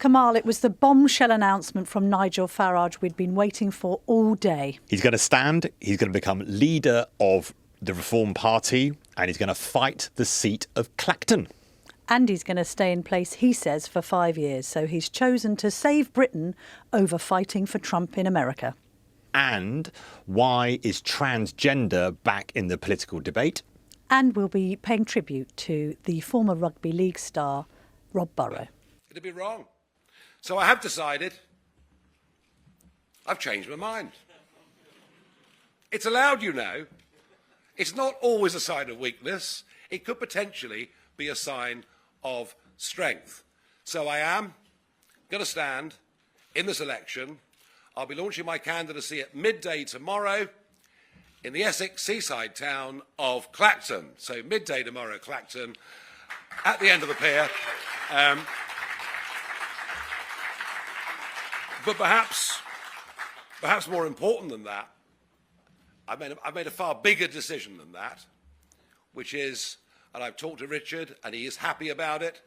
Kamal, it was the bombshell announcement from Nigel Farage we'd been waiting for all day. He's going to stand, he's going to become leader of the Reform Party, and he's going to fight the seat of Clacton. And he's going to stay in place, he says, for 5 years. So he's chosen to save Britain over fighting for Trump in America. And why is transgender back in the political debate? And we'll be paying tribute to the former rugby league star, Rob Burrow. It'd be wrong. So I have decided, I've changed my mind. It's allowed, you know. It's not always a sign of weakness. It could potentially be a sign of strength. So I am going to stand in this election. I'll be launching my candidacy at midday tomorrow in the Essex seaside town of Clacton. So midday tomorrow, Clacton, at the end of the pier. But perhaps more important than that, I've made a far bigger decision than that, which is, and I've talked to Richard, and he is happy about it.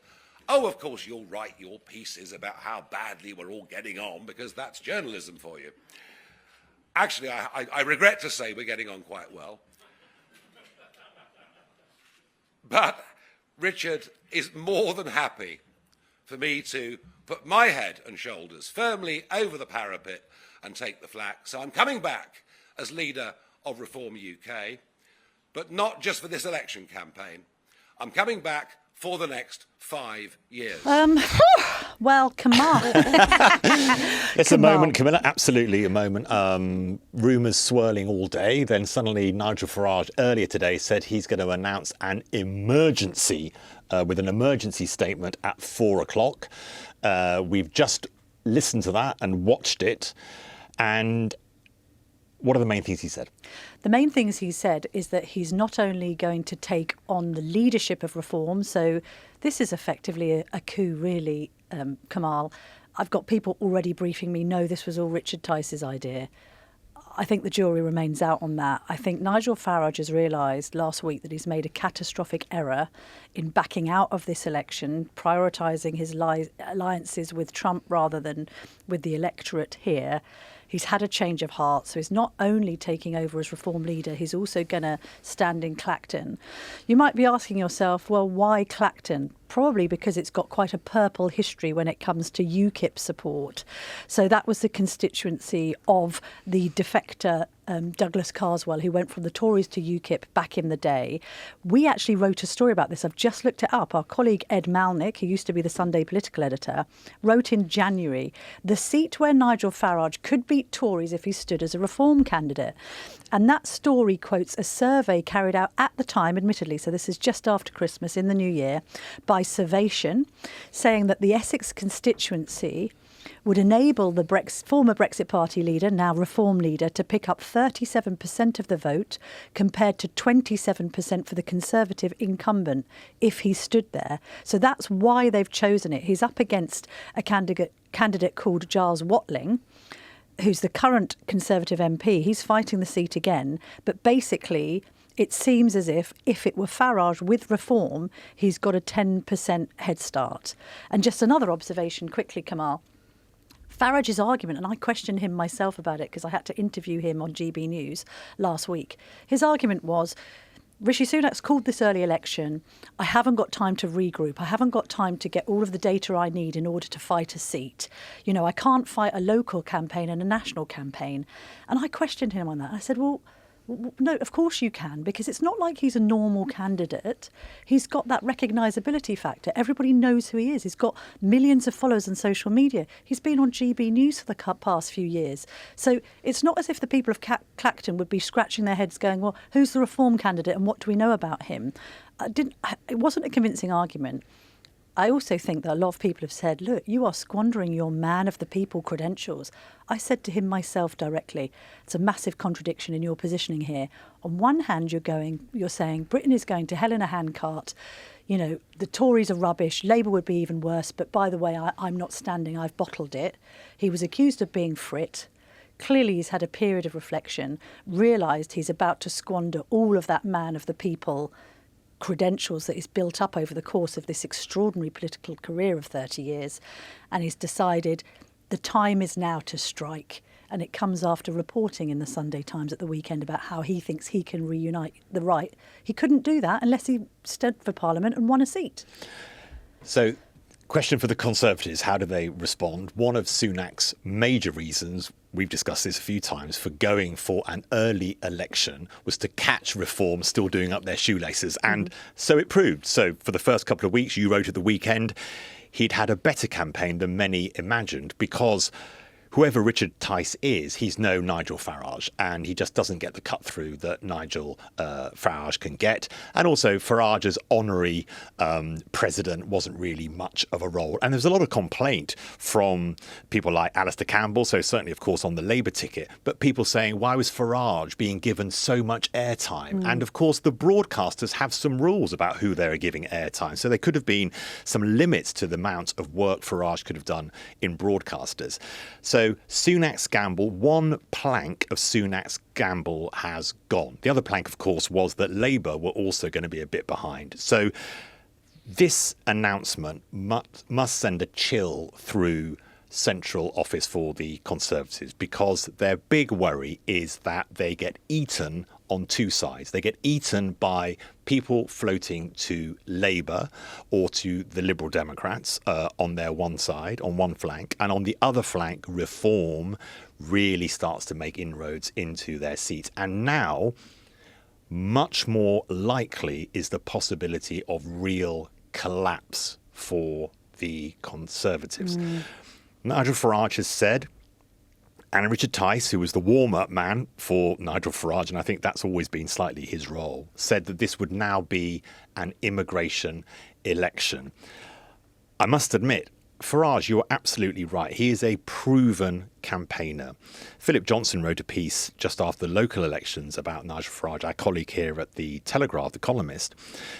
Oh, of course, you'll write your pieces about how badly we're all getting on, because that's journalism for you. Actually, I regret to say we're getting on quite well. But Richard is more than happy for me to put my head and shoulders firmly over the parapet and take the flak. So I'm coming back as leader of Reform UK, but not just for this election campaign. I'm coming back for the next 5 years. Well, Kamal. It's a moment, Camilla, absolutely a moment. Rumours swirling all day. Then suddenly Nigel Farage earlier today said he's going to announce an emergency with an emergency statement at 4 o'clock. We've just listened to that and watched it. And what are the main things he said? The main things he said is that he's not only going to take on the leadership of reform, so this is effectively a coup, really, Kamal. I've got people already briefing me, no, this was all Richard Tice's idea. I think the jury remains out on that. I think Nigel Farage has realised last week that he's made a catastrophic error in backing out of this election, prioritising his alliances with Trump rather than with the electorate here. He's had a change of heart, so he's not only taking over as Reform leader, he's also going to stand in Clacton. You might be asking yourself, well, why Clacton? Probably because it's got quite a purple history when it comes to UKIP support. So that was the constituency of the defector Douglas Carswell, who went from the Tories to UKIP back in the day. We actually wrote a story about this. I've just looked it up. Our colleague Ed Malnick, who used to be the Sunday political editor, wrote in January, the seat where Nigel Farage could beat Tories if he stood as a Reform candidate. And that story quotes a survey carried out at the time, admittedly, so this is just after Christmas in the new year, by Survation, saying that the Essex constituency would enable the former Brexit Party leader, now Reform leader, to pick up 37% of the vote compared to 27% for the Conservative incumbent if he stood there. So that's why they've chosen it. He's up against a candidate called Giles Watling, who's the current Conservative MP. He's fighting the seat again. But basically, it seems as if it were Farage with Reform, he's got a 10% head start. And just another observation quickly, Kamal. Farage's argument, and I questioned him myself about it because I had to interview him on GB News last week. His argument was, Rishi Sunak's called this early election. I haven't got time to regroup. I haven't got time to get all of the data I need in order to fight a seat. You know, I can't fight a local campaign and a national campaign. And I questioned him on that. I said, well, no, of course you can, because it's not like he's a normal candidate. He's got that recognisability factor. Everybody knows who he is. He's got millions of followers on social media. He's been on GB News for the past few years. So it's not as if the people of Clacton would be scratching their heads going, well, who's the Reform candidate and what do we know about him? It wasn't a convincing argument. I also think that a lot of people have said, look, you are squandering your man of the people credentials. I said to him myself directly, it's a massive contradiction in your positioning here. On one hand, you're saying Britain is going to hell in a handcart. You know, the Tories are rubbish. Labour would be even worse. But by the way, I'm not standing. I've bottled it. He was accused of being frit. Clearly, he's had a period of reflection, realised he's about to squander all of that man of the people credentials that he's built up over the course of this extraordinary political career of 30 years. And he's decided the time is now to strike. And it comes after reporting in the Sunday Times at the weekend about how he thinks he can reunite the right. He couldn't do that unless he stood for Parliament and won a seat. So, question for the Conservatives, how do they respond? One of Sunak's major reasons, we've discussed this a few times, for going for an early election was to catch Reform still doing up their shoelaces. And so it proved. So for the first couple of weeks, you wrote at the weekend, he'd had a better campaign than many imagined because whoever Richard Tice is, he's no Nigel Farage, and he just doesn't get the cut through that Nigel Farage can get. And also Farage's honorary president wasn't really much of a role. And there's a lot of complaint from people like Alistair Campbell, so certainly, of course, on the Labour ticket, but people saying, why was Farage being given so much airtime? And of course, the broadcasters have some rules about who they're giving airtime. So there could have been some limits to the amount of work Farage could have done in broadcasters. So Sunak's gamble, one plank of Sunak's gamble has gone. The other plank, of course, was that Labour were also going to be a bit behind. So this announcement must send a chill through central office for the Conservatives because their big worry is that they get eaten on two sides. They get eaten by people floating to Labour or to the Liberal Democrats on their one side, on one flank, and on the other flank, Reform really starts to make inroads into their seats. And now, much more likely is the possibility of real collapse for the Conservatives. Nigel Farage has said, and Richard Tice, who was the warm-up man for Nigel Farage, and I think that's always been slightly his role, said that this would now be an immigration election. I must admit, Farage, you're absolutely right. He is a proven campaigner. Philip Johnson wrote a piece just after the local elections about Nigel Farage, our colleague here at the Telegraph, the columnist,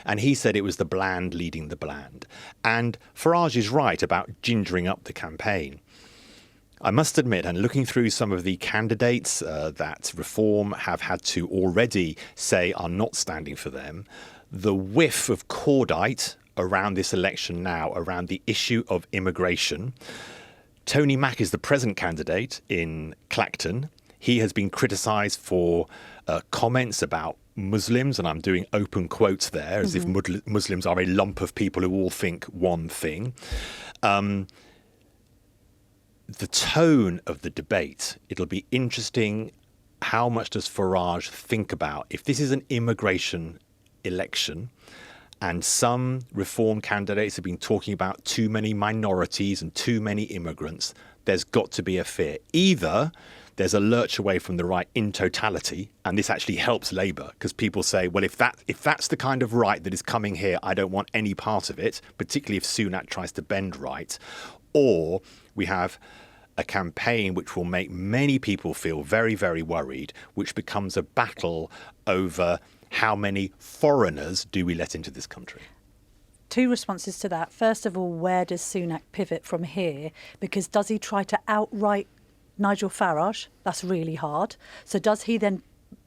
and he said it was the bland leading the bland. And Farage is right about gingering up the campaign. I must admit, and looking through some of the candidates that Reform have had to already say are not standing for them, the whiff of cordite around this election now, around the issue of immigration. Tony Mack is the present candidate in Clacton. He has been criticised for comments about Muslims, and I'm doing open quotes there, as if Muslims are a lump of people who all think one thing. The tone of the debate, it'll be interesting. How much does Farage think about if this is an immigration election and some Reform candidates have been talking about too many minorities and too many immigrants, there's got to be a fear. Either there's a lurch away from the right in totality, and this actually helps Labour because people say, well, if that's the kind of right that is coming here, I don't want any part of it, particularly if Sunak tries to bend right. Or we have a campaign which will make many people feel very, very worried, which becomes a battle over how many foreigners do we let into this country. Two responses to that. First of all, where does Sunak pivot from here? Because does he try to outright Nigel Farage? That's really hard. So does he then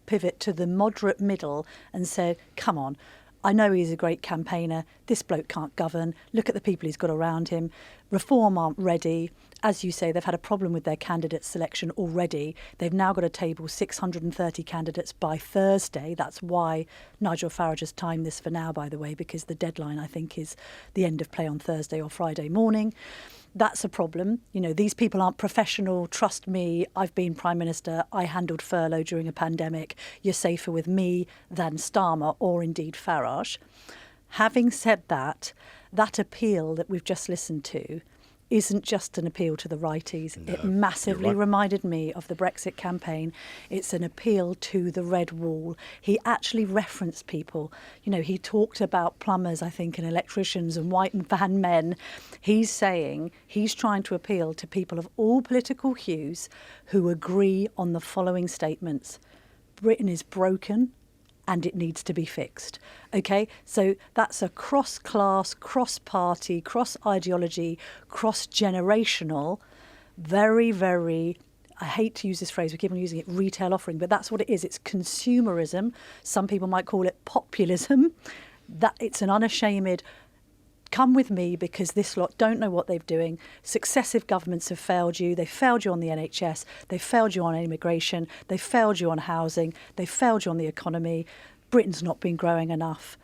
pivot to the moderate middle and say, come on, I know he's a great campaigner. This bloke can't govern. Look at the people he's got around him. Reform aren't ready. As you say, they've had a problem with their candidate selection already. They've now got to table 630 candidates by Thursday. That's why Nigel Farage has timed this for now, by the way, because the deadline, I think, is the end of play on Thursday or Friday morning. That's a problem. You know, these people aren't professional. Trust me, I've been Prime Minister. I handled furlough during a pandemic. You're safer with me than Starmer or indeed Farage. Having said that, that appeal that we've just listened to isn't just an appeal to the righties. No, it massively reminded me of the Brexit campaign. It's an appeal to the red wall. He actually referenced people. You know, he talked about plumbers, I think, and electricians and white van men. He's saying he's trying to appeal to people of all political hues who agree on the following statements. Britain is broken and it needs to be fixed. Okay, so that's a cross-class, cross-party, cross-ideology, cross-generational, very, very, I hate to use this phrase, we keep on using it, retail offering, but that's what it is. It's consumerism. Some people might call it populism. That it's an unashamed, come with me because this lot don't know what they're doing. Successive governments have failed you. They failed you on the NHS. They failed you on immigration. They failed you on housing. They failed you on the economy. Britain's not been growing enough.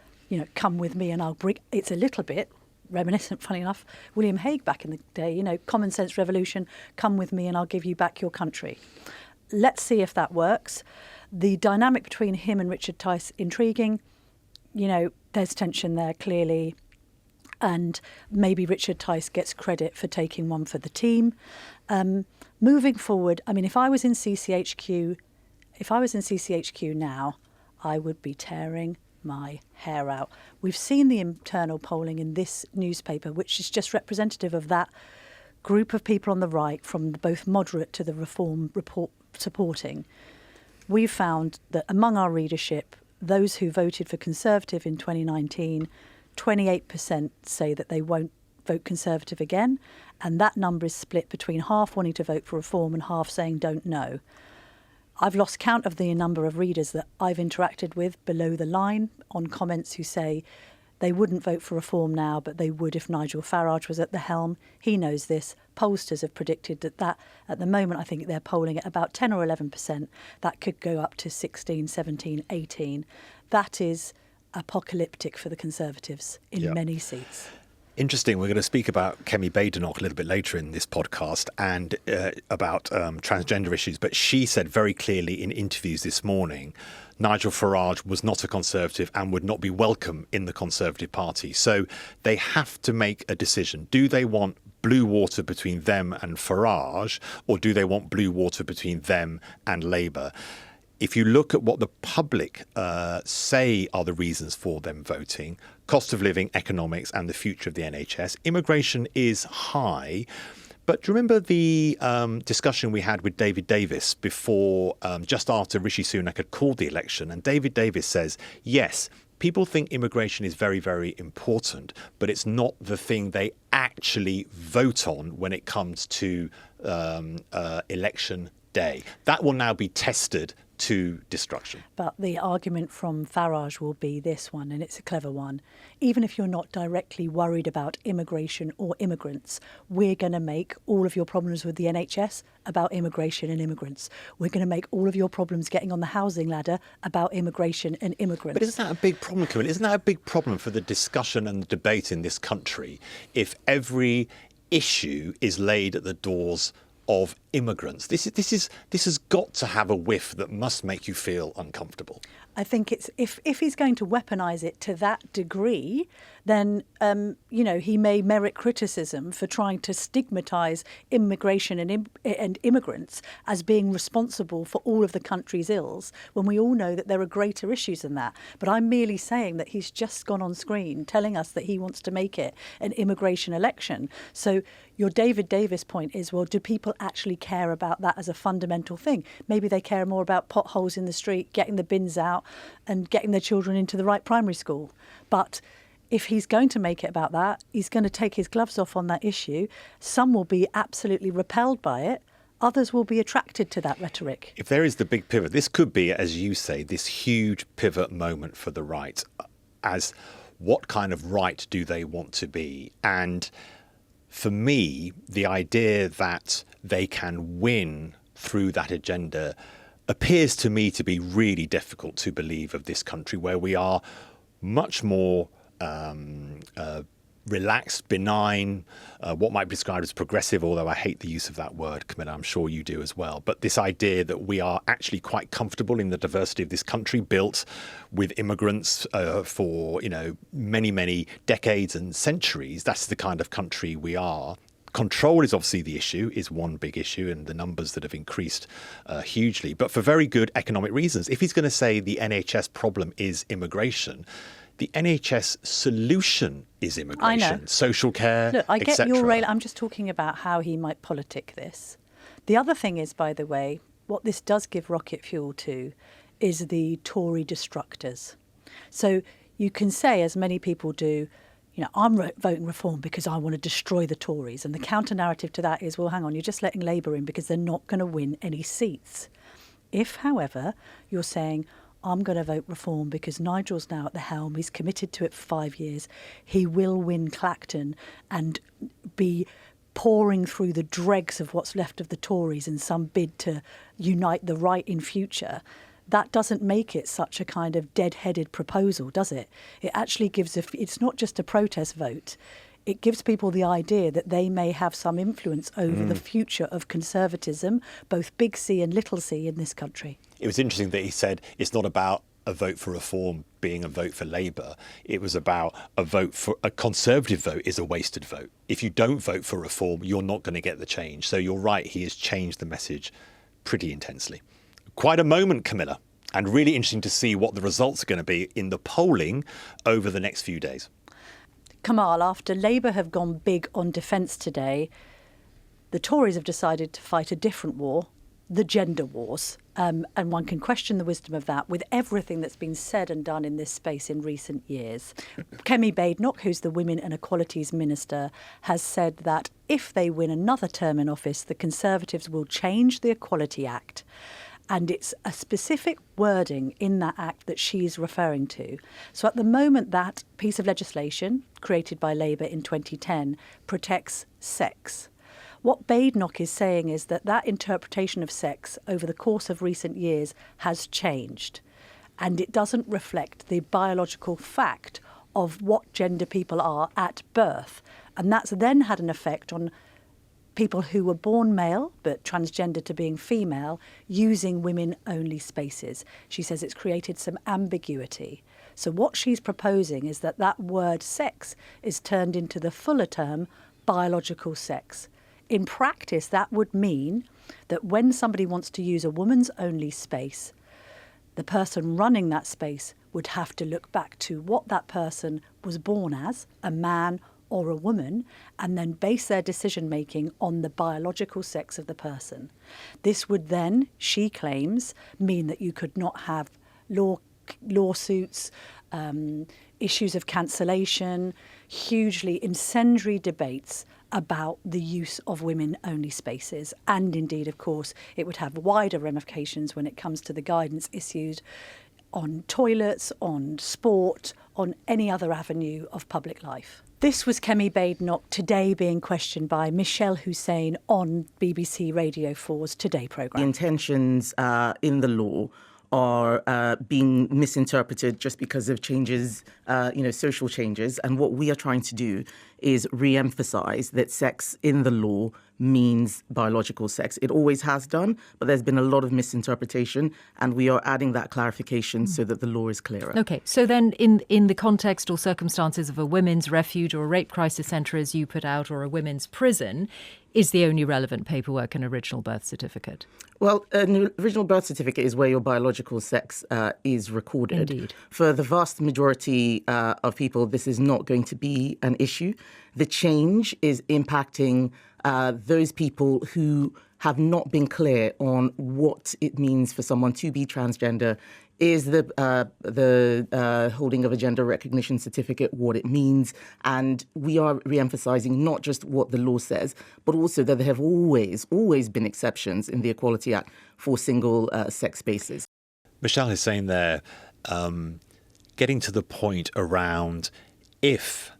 Come with me and I'll bring... It's a little bit reminiscent, funny enough, William Hague back in the day, common sense revolution, come with me and I'll give you back your country. Let's see if that works. The dynamic between him and Richard Tice, intriguing. There's tension there, clearly. And maybe Richard Tice gets credit for taking one for the team. Moving forward, if I was in CCHQ now, I would be tearing my hair out. We've seen the internal polling in this newspaper, which is just representative of that group of people on the right, from both moderate to the Reform report supporting. We've found that among our readership, those who voted for Conservative in 2019, 28% say that they won't vote Conservative again, and that number is split between half wanting to vote for Reform and half saying don't know. I've lost count of the number of readers that I've interacted with below the line on comments who say they wouldn't vote for Reform now, but they would if Nigel Farage was at the helm. He knows this. Pollsters have predicted that at the moment, I think they're polling at about 10 or 11%. That could go up to 16, 17, 18. That is apocalyptic for the Conservatives in many seats. Interesting. We're going to speak about Kemi Badenoch a little bit later in this podcast and about transgender issues. But she said very clearly in interviews this morning, Nigel Farage was not a Conservative and would not be welcome in the Conservative Party. So they have to make a decision. Do they want blue water between them and Farage, or do they want blue water between them and Labour? If you look at what the public say are the reasons for them voting, cost of living, economics and the future of the NHS, immigration is high. But do you remember the discussion we had with David Davis before, just after Rishi Sunak had called the election? And David Davis says, yes, people think immigration is very, very important, but it's not the thing they actually vote on when it comes to election day. That will now be tested to destruction. But the argument from Farage will be this one, and it's a clever one. Even if you're not directly worried about immigration or immigrants, we're going to make all of your problems with the NHS about immigration and immigrants. We're going to make all of your problems getting on the housing ladder about immigration and immigrants. But isn't that a big problem, Camilla? Isn't that a big problem for the discussion and the debate in this country if every issue is laid at the doors of immigrants? This has got to have a whiff that must make you feel uncomfortable. I think it's if he's going to weaponise it to that degree, then he may merit criticism for trying to stigmatise immigration and immigrants as being responsible for all of the country's ills, when we all know that there are greater issues than that. But I'm merely saying that he's just gone on screen telling us that he wants to make it an immigration election. So your David Davis point is, well, do people actually care about that as a fundamental thing? Maybe they care more about potholes in the street, getting the bins out and getting their children into the right primary school. But if he's going to make it about that, he's going to take his gloves off on that issue. Some will be absolutely repelled by it. Others will be attracted to that rhetoric. If there is the big pivot, this could be, as you say, this huge pivot moment for the right. As what kind of right do they want to be? And for me, the idea that they can win through that agenda appears to me to be really difficult to believe of this country, where we are much more relaxed, benign, what might be described as progressive, although I hate the use of that word, Camilla, I'm sure you do as well. But this idea that we are actually quite comfortable in the diversity of this country, built with immigrants for many, many decades and centuries. That's the kind of country we are. Control is obviously the issue, is one big issue, and the numbers that have increased hugely, but for very good economic reasons. If he's going to say the NHS problem is immigration, the NHS solution is immigration, social care, Look, I get etc. your rail. I'm just talking about how he might politic this. The other thing is, by the way, what this does give rocket fuel to is the Tory destructors. So you can say, as many people do, I'm voting Reform because I want to destroy the Tories. And the counter-narrative to that is, well, hang on, you're just letting Labour in because they're not going to win any seats. If, however, you're saying, I'm going to vote reform because Nigel's now at the helm. He's committed to it for 5 years. He will win Clacton and be pouring through the dregs of what's left of the Tories in some bid to unite the right in future. That doesn't make it such a kind of dead-headed proposal, does it? It actually gives it's not just a protest vote. It gives people the idea that they may have some influence over the future of conservatism, both big C and little c in this country. It was interesting that he said it's not about a vote for reform being a vote for Labour. It was about a Conservative vote is a wasted vote. If you don't vote for reform, you're not going to get the change. So you're right, he has changed the message pretty intensely. Quite a moment, Camilla, and really interesting to see what the results are going to be in the polling over the next few days. Kamal, after Labour have gone big on defence today, the Tories have decided to fight a different war, the gender wars. And one can question the wisdom of that with everything that's been said and done in this space in recent years. Kemi Badenoch, who's the Women and Equalities Minister, has said that if they win another term in office, the Conservatives will change the Equality Act. And it's a specific wording in that act that she's referring to. So at the moment, that piece of legislation created by Labour in 2010 protects sex. What Badenoch is saying is that that interpretation of sex over the course of recent years has changed. And it doesn't reflect the biological fact of what gender people are at birth. And that's then had an effect on people who were born male but transgender to being female using women-only spaces. She says it's created some ambiguity. So what she's proposing is that that word sex is turned into the fuller term biological sex. In practice, that would mean that when somebody wants to use a woman's only space, the person running that space would have to look back to what that person was born as, a man or a woman, and then base their decision-making on the biological sex of the person. This would then, she claims, mean that you could not have lawsuits, issues of cancellation, hugely incendiary debates about the use of women-only spaces. And indeed, of course, it would have wider ramifications when it comes to the guidance issued on toilets, on sport, on any other avenue of public life. This was Kemi Badenoch today being questioned by Michelle Hussein on BBC Radio 4's Today programme. The intentions in the law are being misinterpreted just because of changes, social changes. And what we are trying to do is re-emphasise that sex in the law means biological sex. It always has done, but there's been a lot of misinterpretation, and we are adding that clarification so that the law is clearer. OK, so then in the context or circumstances of a women's refuge or a rape crisis centre, as you put out, or a women's prison, is the only relevant paperwork an original birth certificate? Well, an original birth certificate is where your biological sex is recorded. Indeed. For the vast majority of people, this is not going to be an issue. The change is impacting those people who have not been clear on what it means for someone to be transgender. Is the holding of a gender recognition certificate what it means? And we are re-emphasising not just what the law says, but also that there have always been exceptions in the Equality Act for single sex spaces. Michelle is saying there, getting to the point around if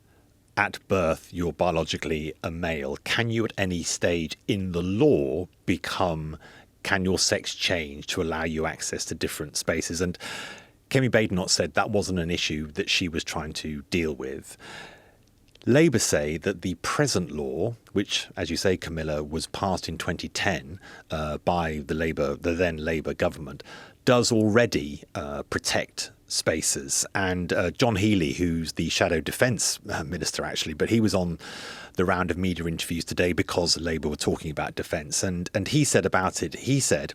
at birth you're biologically a male, can you at any stage in the law can your sex change to allow you access to different spaces? And Kemi Badenoch said that wasn't an issue that she was trying to deal with. Labour say that the present law, which, as you say, Camilla, was passed in 2010 by the then Labour government, does already protect spaces. And John Healey, who's the Shadow Defence Minister, actually, but he was on the round of media interviews today because Labour were talking about defence. And he said about it, he said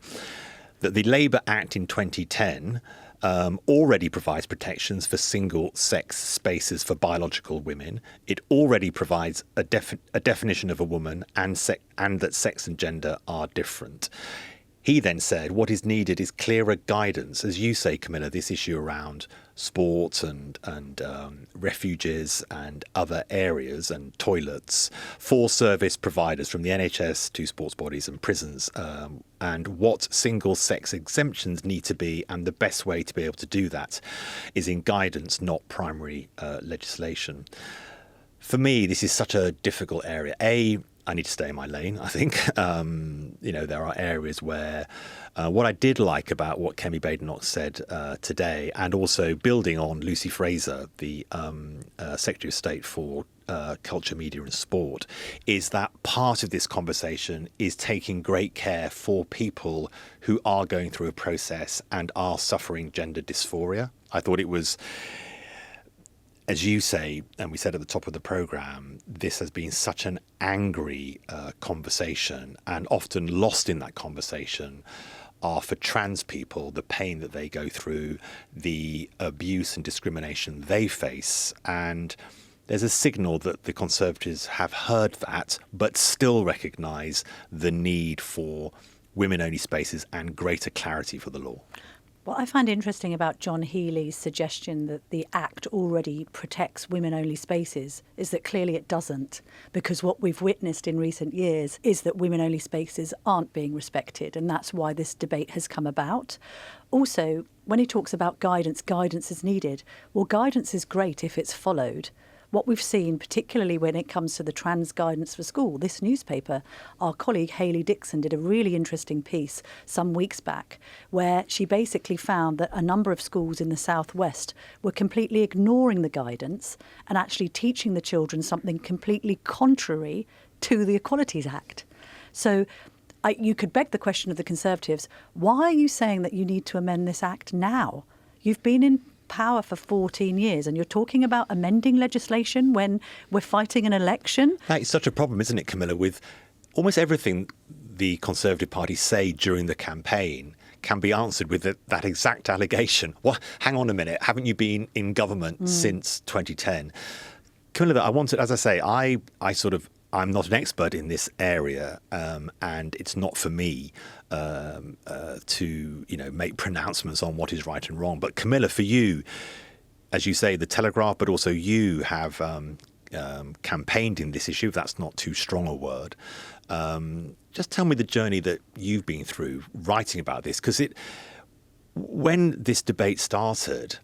that the Labour Act in 2010 already provides protections for single-sex spaces for biological women. It already provides a definition of a woman and that sex and gender are different. He then said what is needed is clearer guidance, as you say, Camilla, this issue around sport and refuges and other areas and toilets for service providers from the NHS to sports bodies and prisons, and what single-sex exemptions need to be, and the best way to be able to do that is in guidance, not primary legislation. For me, this is such a difficult area. I need to stay in my lane, I think. There are areas where what I did like about what Kemi Badenoch said today, and also building on Lucy Fraser, the Secretary of State for Culture, Media and Sport, is that part of this conversation is taking great care for people who are going through a process and are suffering gender dysphoria. I thought it was, as you say, and we said at the top of the programme, this has been such an angry conversation, and often lost in that conversation are for trans people the pain that they go through, the abuse and discrimination they face. And there's a signal that the Conservatives have heard that, but still recognise the need for women-only spaces and greater clarity for the law. What I find interesting about John Healey's suggestion that the Act already protects women-only spaces is that clearly it doesn't, because what we've witnessed in recent years is that women-only spaces aren't being respected, and that's why this debate has come about. Also, when he talks about guidance is needed. Well, guidance is great if it's followed. What we've seen, particularly when it comes to the trans guidance for school, this newspaper, our colleague Hayley Dixon did a really interesting piece some weeks back where she basically found that a number of schools in the southwest were completely ignoring the guidance and actually teaching the children something completely contrary to the Equalities Act. So you could beg the question of the Conservatives, why are you saying that you need to amend this Act now? You've been in power for 14 years and you're talking about amending legislation when we're fighting an election? That is such a problem, isn't it, Camilla, with almost everything the Conservative Party say during the campaign can be answered with that exact allegation. Well, hang on a minute, haven't you been in government since 2010? Camilla, I wanted, as I say, I'm not an expert in this area, and it's not for me to make pronouncements on what is right and wrong. But Camilla, for you, as you say, the Telegraph, but also you have campaigned in this issue, if that's not too strong a word. Just tell me the journey that you've been through writing about this, because when this debate started,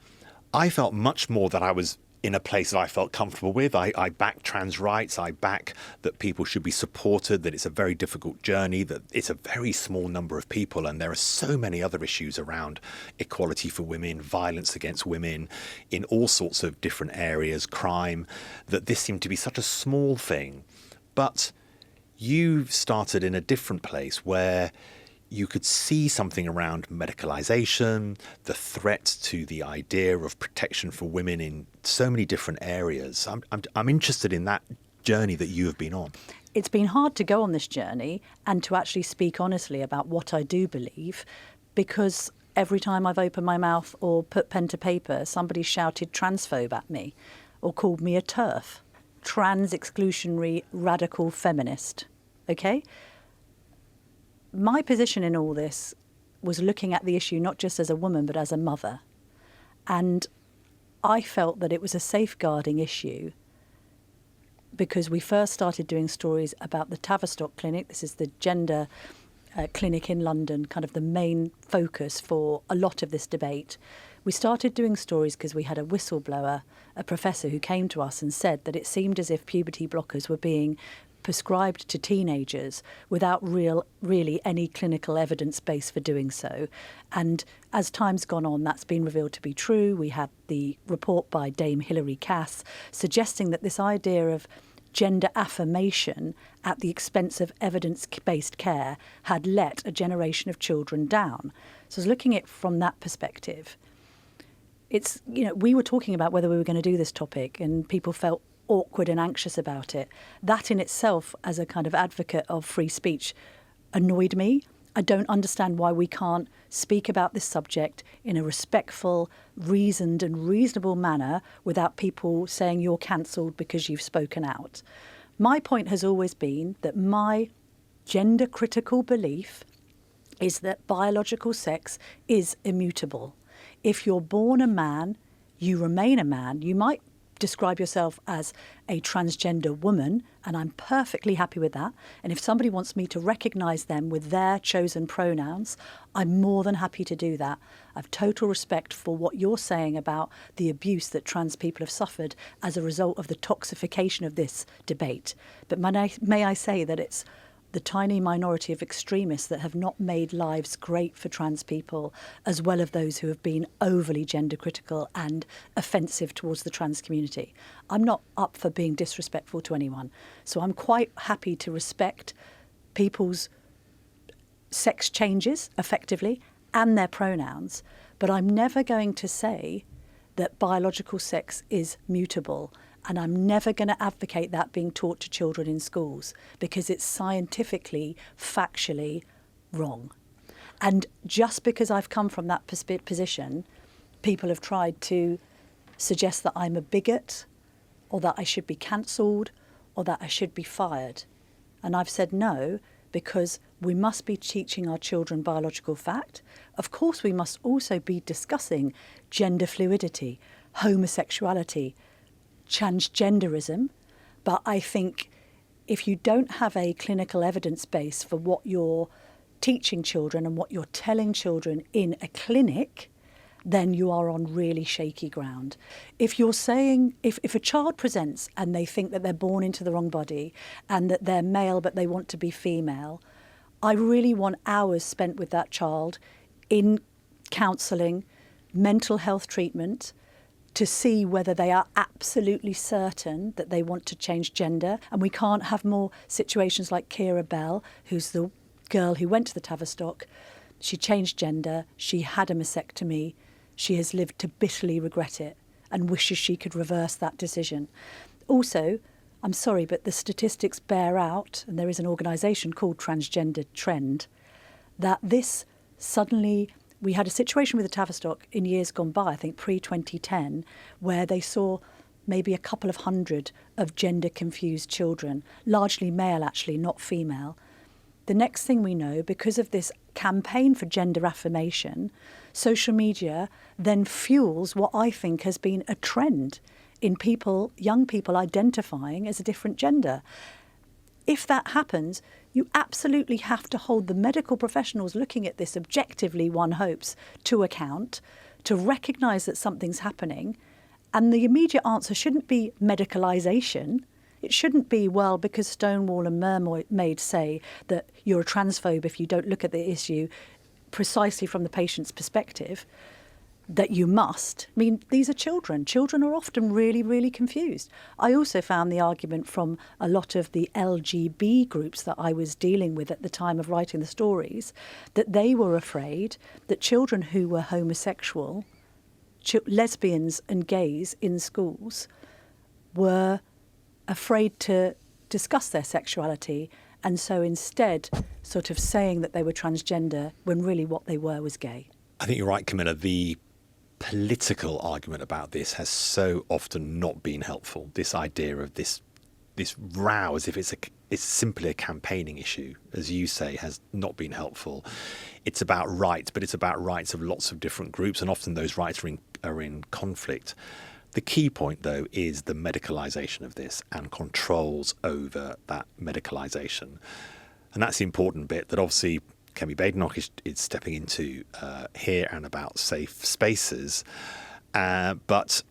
I felt much more that I was in a place that I felt comfortable with. I back trans rights. I back that people should be supported, that it's a very difficult journey, that it's a very small number of people. And there are so many other issues around equality for women, violence against women in all sorts of different areas, crime, that this seemed to be such a small thing. But you've started in a different place where you could see something around medicalisation, the threat to the idea of protection for women in so many different areas. I'm interested in that journey that you have been on. It's been hard to go on this journey and to actually speak honestly about what I do believe, because every time I've opened my mouth or put pen to paper, somebody shouted transphobe at me or called me a TERF, trans exclusionary radical feminist. Okay? My position in all this was looking at the issue not just as a woman but as a mother. And I felt that it was a safeguarding issue because we first started doing stories about the Tavistock Clinic. This is the gender clinic in London, kind of the main focus for a lot of this debate. We started doing stories because we had a whistleblower, a professor who came to us and said that it seemed as if puberty blockers were being prescribed to teenagers without really any clinical evidence base for doing so. And as time's gone on, that's been revealed to be true. We had the report by Dame Hilary Cass suggesting that this idea of gender affirmation at the expense of evidence-based care had let a generation of children down. So I was looking at it from that perspective. It's, we were talking about whether we were going to do this topic and people felt awkward and anxious about it. That in itself, as a kind of advocate of free speech, annoyed me. I don't understand why we can't speak about this subject in a respectful, reasoned and reasonable manner without people saying you're cancelled because you've spoken out. My point has always been that my gender critical belief is that biological sex is immutable. If you're born a man, you remain a man. You might describe yourself as a transgender woman, and I'm perfectly happy with that. And if somebody wants me to recognise them with their chosen pronouns, I'm more than happy to do that. I have total respect for what you're saying about the abuse that trans people have suffered as a result of the toxification of this debate. But may I say that it's the tiny minority of extremists that have not made lives great for trans people, as well as those who have been overly gender critical and offensive towards the trans community. I'm not up for being disrespectful to anyone. So I'm quite happy to respect people's sex changes effectively and their pronouns, but I'm never going to say that biological sex is mutable. And I'm never going to advocate that being taught to children in schools because it's scientifically, factually wrong. And just because I've come from that position, people have tried to suggest that I'm a bigot or that I should be cancelled or that I should be fired. And I've said no, because we must be teaching our children biological fact. Of course, we must also be discussing gender fluidity, homosexuality, transgenderism, but I think if you don't have a clinical evidence base for what you're teaching children and what you're telling children in a clinic, then you are on really shaky ground. If you're saying, if a child presents and they think that they're born into the wrong body and that they're male but they want to be female, I really want hours spent with that child in counselling, mental health treatment, to see whether they are absolutely certain that they want to change gender. And we can't have more situations like Kira Bell, who's the girl who went to the Tavistock. She changed gender, she had a mastectomy, she has lived to bitterly regret it and wishes she could reverse that decision. Also, I'm sorry, but the statistics bear out, and there is an organisation called Transgender Trend, that this suddenly... We had a situation with the Tavistock in years gone by, I think pre-2010, where they saw maybe a couple of hundred of gender-confused children, largely male actually, not female. The next thing we know, because of this campaign for gender affirmation, social media then fuels what I think has been a trend in people, young people identifying as a different gender. If that happens, you absolutely have to hold the medical professionals looking at this objectively, one hopes, to account, to recognise that something's happening. And the immediate answer shouldn't be medicalisation. It shouldn't be, well, because Stonewall and Mermaid say that you're a transphobe if you don't look at the issue precisely from the patient's perspective, that you must. I mean, these are children. Children are often really, really confused. I also found the argument from a lot of the LGB groups that I was dealing with at the time of writing the stories, that they were afraid that children who were homosexual, lesbians and gays in schools, were afraid to discuss their sexuality, and so instead sort of saying that they were transgender when really what they were was gay. I think you're right, Camilla. The political argument about this has so often not been helpful. This idea of this row as if it's simply a campaigning issue, as you say, has not been helpful. It's about rights, but it's about rights of lots of different groups, and often those rights are in conflict. The key point, though, is the medicalisation of this and controls over that medicalisation. And that's the important bit that obviously Kemi Badenoch is stepping into here and about safe spaces. But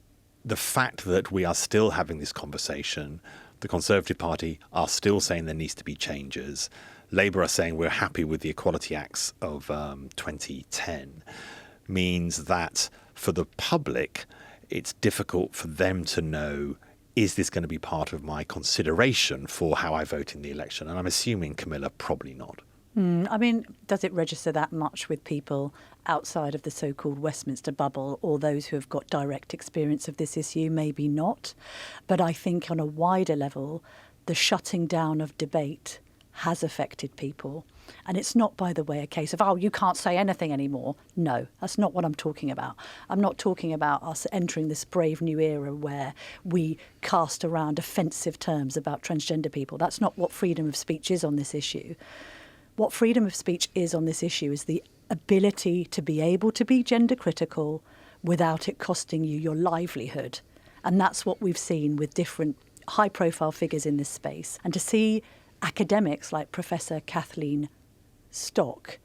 the fact that we are still having this conversation, the Conservative Party are still saying there needs to be changes. Labour are saying we're happy with the Equality Acts of 2010, means that for the public, it's difficult for them to know, is this going to be part of my consideration for how I vote in the election? And I'm assuming, Camilla, probably not. I mean, does it register that much with people outside of the so-called Westminster bubble or those who have got direct experience of this issue? Maybe not. But I think on a wider level, the shutting down of debate has affected people. And it's not, by the way, a case of, oh, you can't say anything anymore. No, that's not what I'm talking about. I'm not talking about us entering this brave new era where we cast around offensive terms about transgender people. That's not what freedom of speech is on this issue. What freedom of speech is on this issue is the ability to be able to be gender critical without it costing you your livelihood. And that's what we've seen with different high-profile figures in this space. And to see academics like Professor Kathleen Stock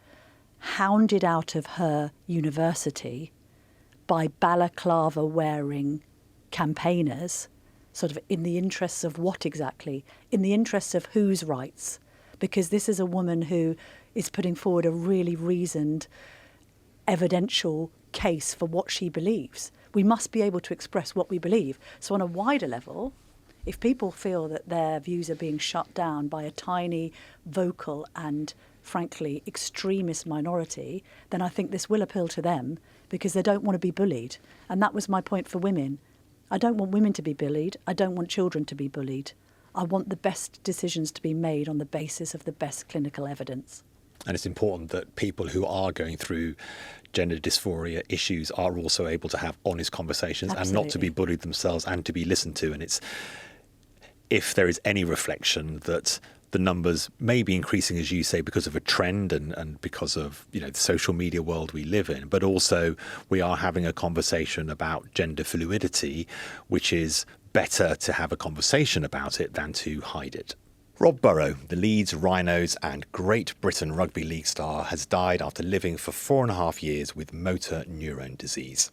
hounded out of her university by balaclava-wearing campaigners, sort of in the interests of what exactly? In the interests of whose rights? Because this is a woman who is putting forward a really reasoned, evidential case for what she believes. We must be able to express what we believe. So on a wider level, if people feel that their views are being shut down by a tiny, vocal and, frankly, extremist minority, then I think this will appeal to them because they don't want to be bullied. And that was my point for women. I don't want women to be bullied. I don't want children to be bullied. I want the best decisions to be made on the basis of the best clinical evidence. And it's important that people who are going through gender dysphoria issues are also able to have honest conversations. Absolutely. And not to be bullied themselves and to be listened to. And it's, if there is any reflection that the numbers may be increasing, as you say, because of a trend and because of, you know, the social media world we live in, but also we are having a conversation about gender fluidity, which is better to have a conversation about it than to hide it. Rob Burrow, the Leeds Rhinos and Great Britain Rugby League star, has died after living for 4.5 years with motor neurone disease.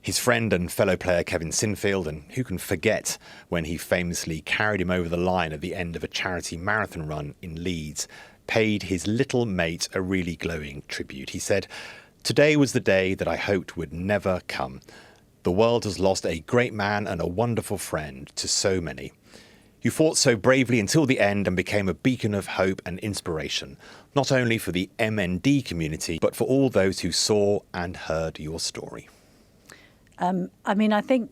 His friend and fellow player Kevin Sinfield, and who can forget when he famously carried him over the line at the end of a charity marathon run in Leeds, paid his little mate a really glowing tribute. He said, "Today was the day that I hoped would never come. The world has lost a great man and a wonderful friend to so many. You fought so bravely until the end and became a beacon of hope and inspiration, not only for the MND community, but for all those who saw and heard your story." I think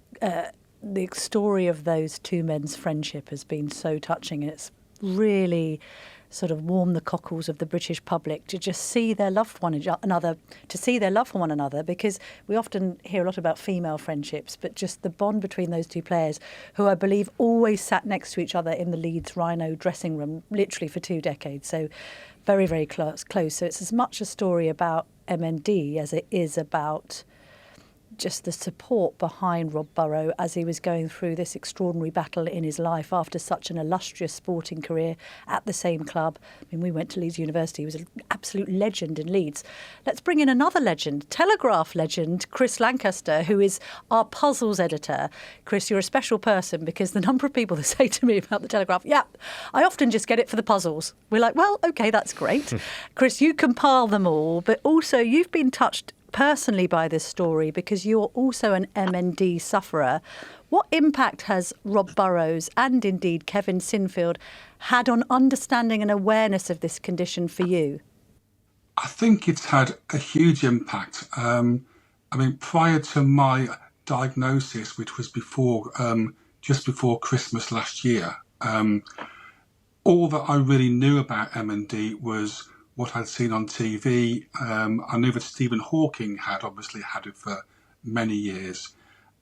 the story of those two men's friendship has been so touching. It's really sort of warmed the cockles of the British public to just see their love for one another, because we often hear a lot about female friendships, but just the bond between those two players, who I believe always sat next to each other in the Leeds Rhino dressing room, literally for 2 decades. So very, very close. So it's as much a story about MND as it is about just the support behind Rob Burrow as he was going through this extraordinary battle in his life after such an illustrious sporting career at the same club. I mean, we went to Leeds University. He was an absolute legend in Leeds. Let's bring in another legend, Telegraph legend, Chris Lancaster, who is our puzzles editor. Chris, you're a special person because the number of people that say to me about the Telegraph, yeah, I often just get it for the puzzles. We're like, well, OK, that's great. Chris, you compile them all, but also you've been touched personally by this story because you're also an MND sufferer. What impact has Rob Burrows and indeed Kevin Sinfield had on understanding and awareness of this condition for you? I think it's had a huge impact. Prior to my diagnosis, which was just before Christmas last year, all that I really knew about MND was what I'd seen on TV. I knew that Stephen Hawking had obviously had it for many years.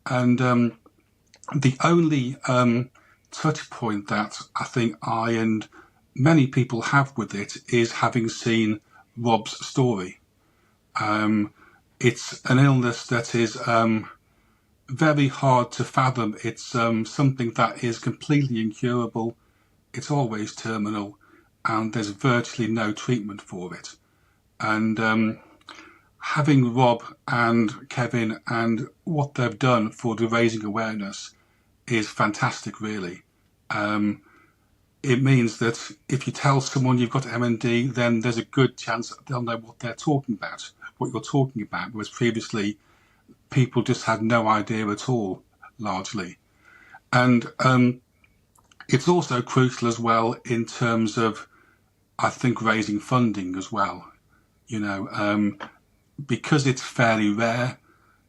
And the only touch point that I think I and many people have with it is having seen Rob's story. It's an illness that is very hard to fathom. It's something that is completely incurable. It's always terminal. And there's virtually no treatment for it. And having Rob and Kevin and what they've done for the raising awareness is fantastic, really. It means that if you tell someone you've got MND, then there's a good chance they'll know what they're talking about, what you're talking about, whereas previously people just had no idea at all, largely. And it's also crucial as well in terms of, I think, raising funding as well. Because it's fairly rare,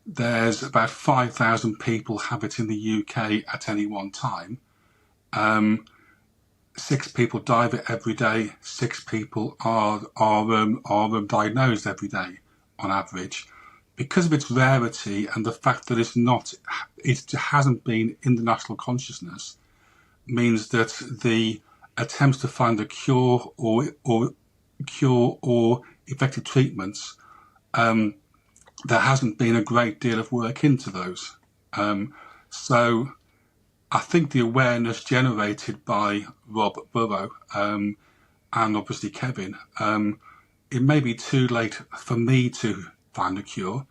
there's about 5,000 people have it in the UK at any one time. 6 people die of it every day. 6 people are diagnosed every day on average. Because of its rarity and the fact that it hasn't been in the national consciousness, means that the attempts to find a cure or cure or effective treatments, there hasn't been a great deal of work into those. So I think the awareness generated by Rob Burrow and obviously Kevin, it may be too late for me to find a cure,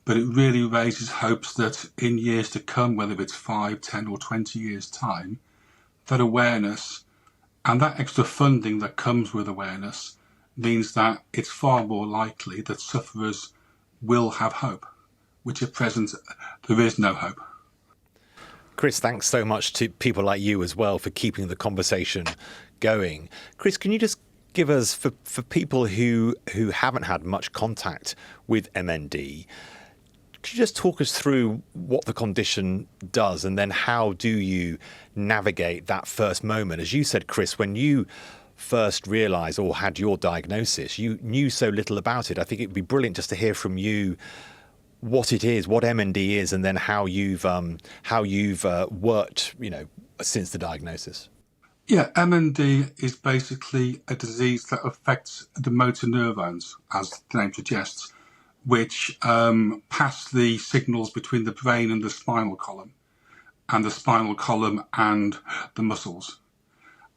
but it really raises hopes that in years to come, whether it's 5, 10 or 20 years' time, that awareness and that extra funding that comes with awareness means that it's far more likely that sufferers will have hope, which at present there is no hope. Chris, thanks so much to people like you as well for keeping the conversation going. Chris, can you just give us, for people who haven't had much contact with MND, could you just talk us through what the condition does and then how do you navigate that first moment? As you said, Chris, when you first realised or had your diagnosis, you knew so little about it. I think it would be brilliant just to hear from you what it is, what MND is, and then how you've worked, since the diagnosis. Yeah, MND is basically a disease that affects the motor neurons, as the name suggests, which pass the signals between the brain and the spinal column, and the spinal column and the muscles.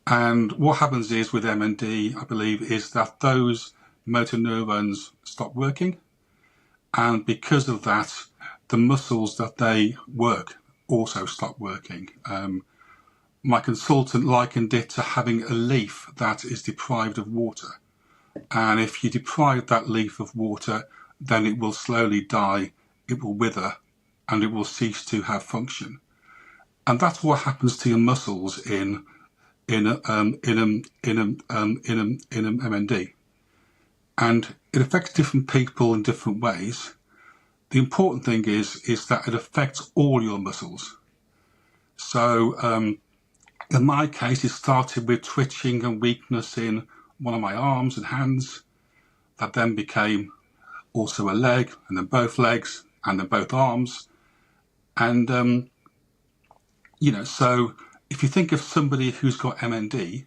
And what happens is with MND, I believe, is that those motor neurons stop working. And because of that, the muscles that they work also stop working. My consultant likened it to having a leaf that is deprived of water. And if you deprive that leaf of water, then it will slowly die, it will wither, and it will cease to have function. And that's what happens to your muscles in MND. And it affects different people in different ways. The important thing is that it affects all your muscles. So in my case, it started with twitching and weakness in one of my arms and hands. That then became also a leg, and then both legs, and then both arms. And, so if you think of somebody who's got MND,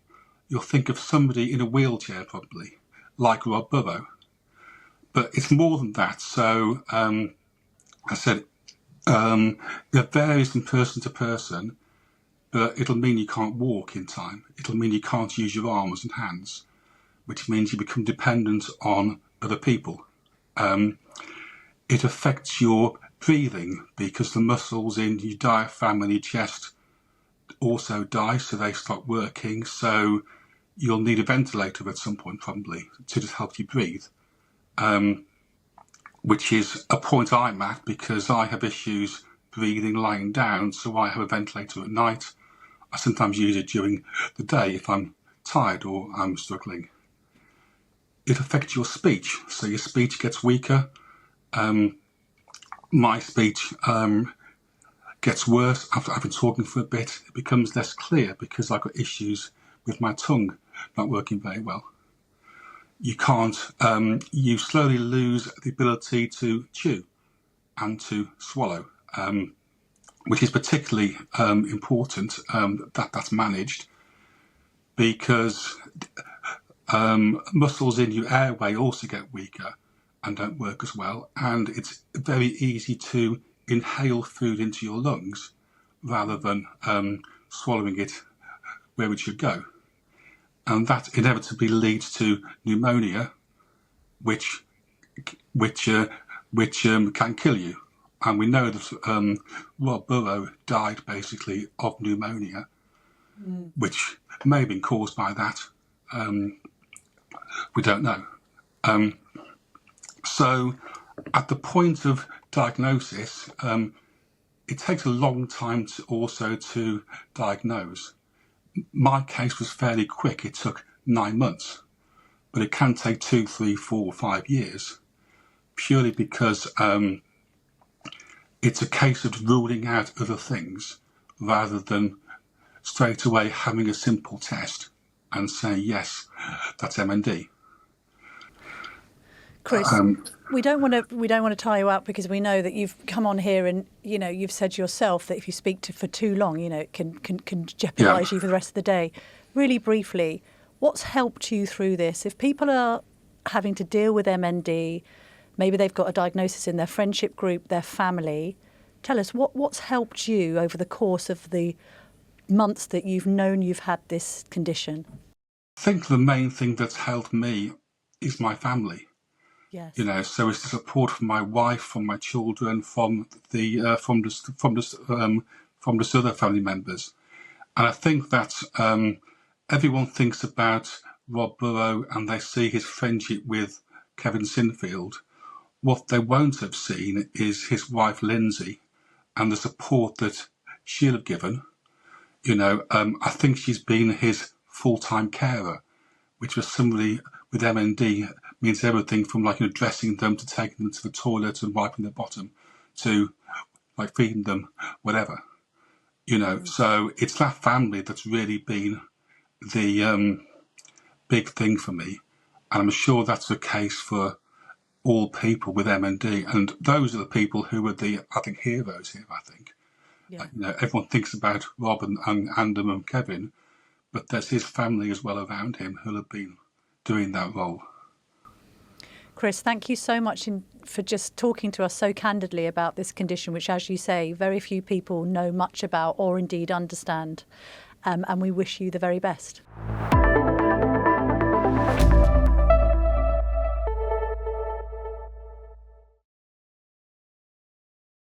you'll think of somebody in a wheelchair probably, like Rob Burrow. But it's more than that. So I said it varies from person to person, but it'll mean you can't walk in time. It'll mean you can't use your arms and hands, which means you become dependent on other people. It affects your breathing because the muscles in your diaphragm and your chest also die, so they stop working. So you'll need a ventilator at some point probably to just help you breathe, which is a point I'm at because I have issues breathing lying down, so I have a ventilator at night. I sometimes use it during the day if I'm tired or I'm struggling. It affects your speech, so your speech gets weaker. My speech gets worse after I've been talking for a bit. It becomes less clear because I've got issues with my tongue not working very well. You can't, you slowly lose the ability to chew and to swallow, which is particularly important that's managed because muscles in your airway also get weaker and don't work as well, and it's very easy to inhale food into your lungs rather than swallowing it where it should go. And that inevitably leads to pneumonia, which can kill you. And we know that Rob Burrow died basically of pneumonia, which may have been caused by that. We don't know. So at the point of diagnosis, it takes a long time to diagnose. My case was fairly quick. It took 9 months, but it can take 2, 3, 4, 5 years, purely because it's a case of ruling out other things rather than straight away having a simple test and saying, yes, that's MND. Chris, we don't want to tie you out because we know that you've come on here and you've said yourself that if you speak for too long, it can jeopardise you for the rest of the day. Really briefly, What's helped you through this? If people are having to deal with MND, maybe they've got a diagnosis in their friendship group, their family, tell us what's helped you over the course of the months that you've known you've had this condition? I think the main thing that's helped me is my family. Yes. So it's the support from my wife, from my children, from the other family members, and I think that everyone thinks about Rob Burrow and they see his friendship with Kevin Sinfield. What they won't have seen is his wife Lindsay and the support that she'll have given. I think she's been his full-time carer, which was somebody with MND means everything from dressing them to taking them to the toilet and wiping their bottom to feeding them, whatever. So it's that family that's really been the big thing for me, and I'm sure that's the case for all people with MND, and those are the people who are heroes here. I think, everyone thinks about Rob and Andam and Kevin, but there's his family as well around him who'll have been doing that role. Chris, thank you so much for just talking to us so candidly about this condition, which, as you say, very few people know much about or indeed understand. And we wish you the very best.